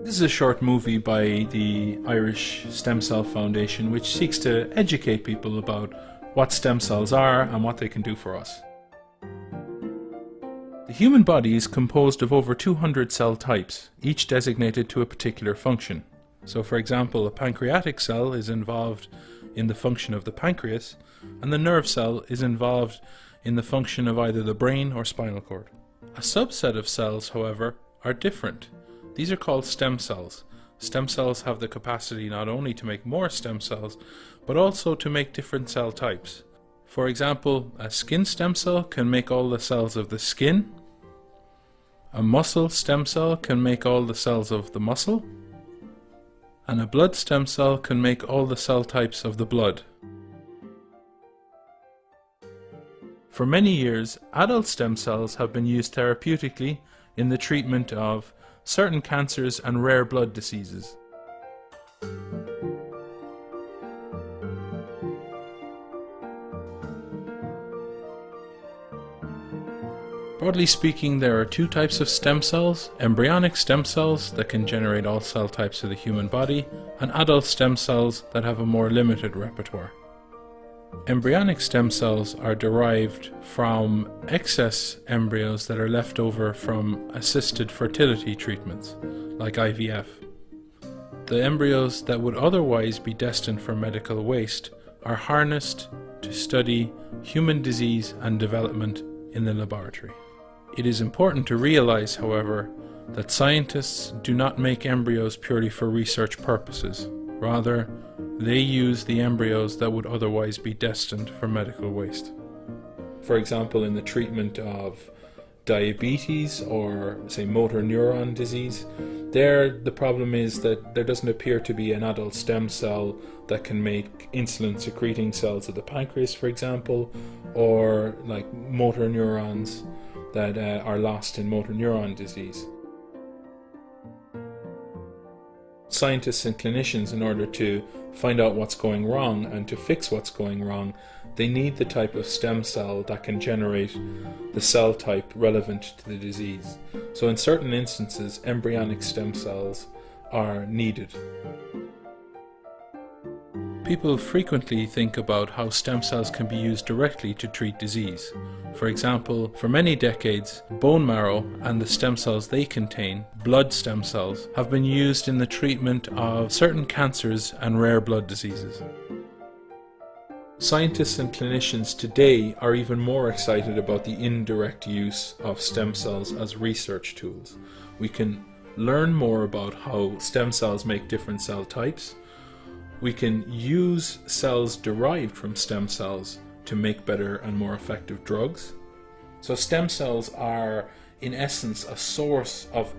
This is a short movie by the Irish Stem Cell Foundation which seeks to educate people about what stem cells are and what they can do for us. The human body is composed of over 200 cell types, each designated to a particular function. So for example, a pancreatic cell is involved in the function of the pancreas, and the nerve cell is involved in the function of either the brain or spinal cord. A subset of cells, however, are different. These are called stem cells. Stem cells have the capacity not only to make more stem cells, but also to make different cell types. For example, a skin stem cell can make all the cells of the skin. A muscle stem cell can make all the cells of the muscle. And a blood stem cell can make all the cell types of the blood. For many years, adult stem cells have been used therapeutically in the treatment of certain cancers and rare blood diseases. Broadly speaking, there are two types of stem cells: embryonic stem cells that can generate all cell types of the human body, and adult stem cells that have a more limited repertoire. Embryonic stem cells are derived from excess embryos that are left over from assisted fertility treatments, like IVF. The embryos that would otherwise be destined for medical waste are harnessed to study human disease and development in the laboratory. It is important to realize, however, that scientists do not make embryos purely for research purposes. Rather, they use the embryos that would otherwise be destined for medical waste. For example, in the treatment of diabetes or, say, motor neuron disease, the problem is that there doesn't appear to be an adult stem cell that can make insulin-secreting cells of the pancreas, for example, or like motor neurons that are lost in motor neuron disease. Scientists and clinicians, in order to find out what's going wrong and to fix what's going wrong, they need the type of stem cell that can generate the cell type relevant to the disease. So in certain instances, embryonic stem cells are needed. People frequently think about how stem cells can be used directly to treat disease. For example, for many decades, bone marrow and the stem cells they contain, blood stem cells, have been used in the treatment of certain cancers and rare blood diseases. Scientists and clinicians today are even more excited about the indirect use of stem cells as research tools. We can learn more about how stem cells make different cell types. We can use cells derived from stem cells to make better and more effective drugs. So stem cells are, in essence, a source of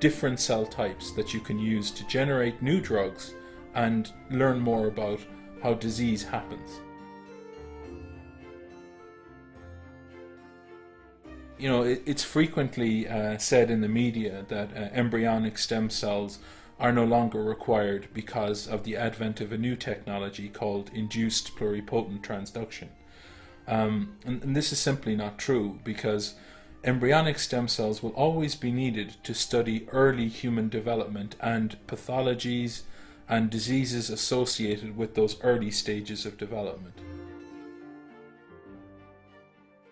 different cell types that you can use to generate new drugs and learn more about how disease happens. You know, it's frequently said in the media that embryonic stem cells are no longer required because of the advent of a new technology called induced pluripotent transduction. And this is simply not true, because embryonic stem cells will always be needed to study early human development and pathologies and diseases associated with those early stages of development.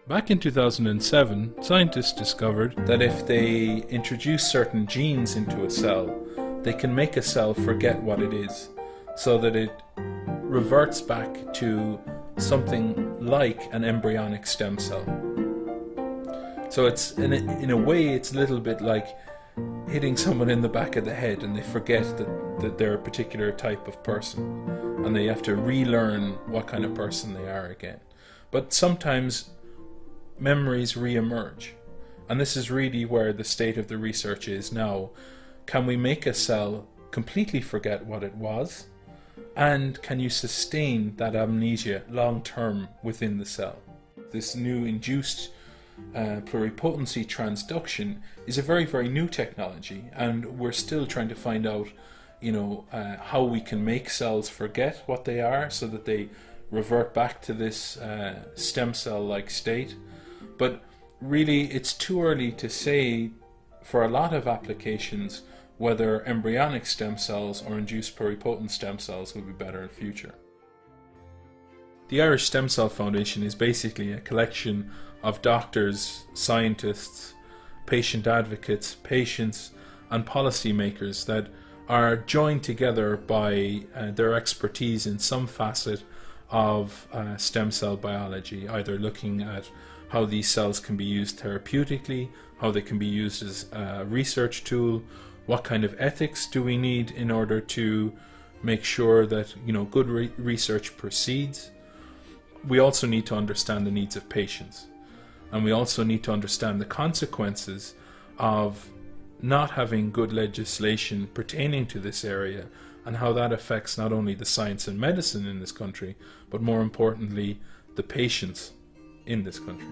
Back in 2007, scientists discovered that if they introduce certain genes into a cell, they can make a cell forget what it is, so that it reverts back to something like an embryonic stem cell. So it's in a way it's a little bit like hitting someone in the back of the head and they forget that they're a particular type of person, and they have to relearn what kind of person they are again. But sometimes memories re-emerge, and this is really where the state of the research is now. Can we make a cell completely forget what it was? And can you sustain that amnesia long term within the cell? This new induced pluripotency transduction is a very, very new technology, and we're still trying to find out, how we can make cells forget what they are so that they revert back to this stem cell-like state. But really, it's too early to say for a lot of applications whether embryonic stem cells or induced pluripotent stem cells will be better in future. The Irish Stem Cell Foundation is basically a collection of doctors, scientists, patient advocates, patients, and policymakers that are joined together by their expertise in some facet of stem cell biology, either looking at how these cells can be used therapeutically, how they can be used as a research tool, what kind of ethics do we need in order to make sure that good research proceeds. We also need to understand the needs of patients, and we also need to understand the consequences of not having good legislation pertaining to this area, and how that affects not only the science and medicine in this country, but more importantly, the patients in this country.